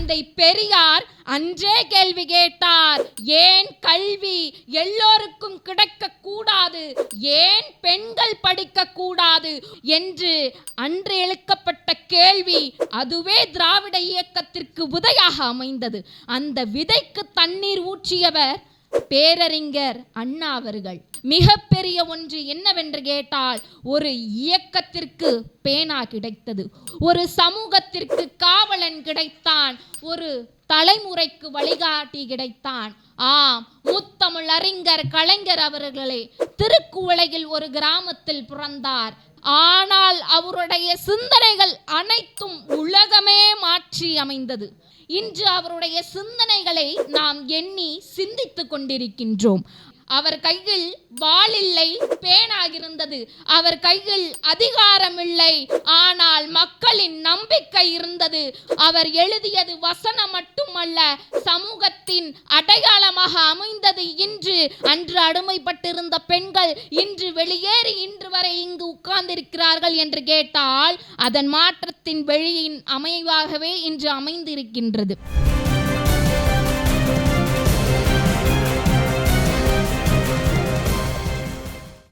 தந்தை பெரியார் அன்றே கேள்வி கேட்டார். ஏன் கல்வி எல்லோருக்கும் கிடைக்க கூடாது, ஏன் பெண்கள் படிக்க கூடாது என்று அன்று எழுக்கப்பட்ட கேள்வி அதுவே திராவிட இயக்கத்திற்கு விதையாக அமைந்தது. அந்த விதைக்கு தண்ணீர் ஊற்றியவர் பேரறிஞர் அண்ணா அவர்கள். மிகப்பெரிய ஒன்று என்னவென்று கேட்டால், ஒரு இயக்கத்திற்கு பேனா கிடைத்தது, ஒரு சமூகத்திற்கு காவலன் கிடைத்தான், ஒரு தலைமுறைக்கு வழிகாட்டி கிடைத்தான். முத்தமிழ் அறிஞர் கலைஞர் அவர்களே திருக்குவளையில் ஒரு கிராமத்தில் பிறந்தார். ஆனால் அவருடைய சிந்தனைகள் அனைத்தும் உலகமே மாற்றி அமைந்தது. இன்று அவருடைய சிந்தனைகளை நாம் எண்ணி சிந்தித்துக் கொண்டிருக்கின்றோம். அவர் கையில் வாள் இல்லை, பேனாகிருந்தது. அவர் கையில் அதிகாரம் இல்லை, ஆனால் மக்களின் நம்பிக்கை இருந்தது. அவர் எழுதியது வசனம் மட்டுமல்ல, சமூகத்தின் அடையாளமாக அமைந்தது. அன்று அடிமைப்பட்டிருந்த பெண்கள் இன்று வெளியேறி இன்று வரை இங்கு உட்கார்ந்திருக்கிறார்கள் என்று கேட்டால், அதன் மாற்றத்தின் வெளியின் அமைவாகவே இன்று அமைந்திருக்கின்றது.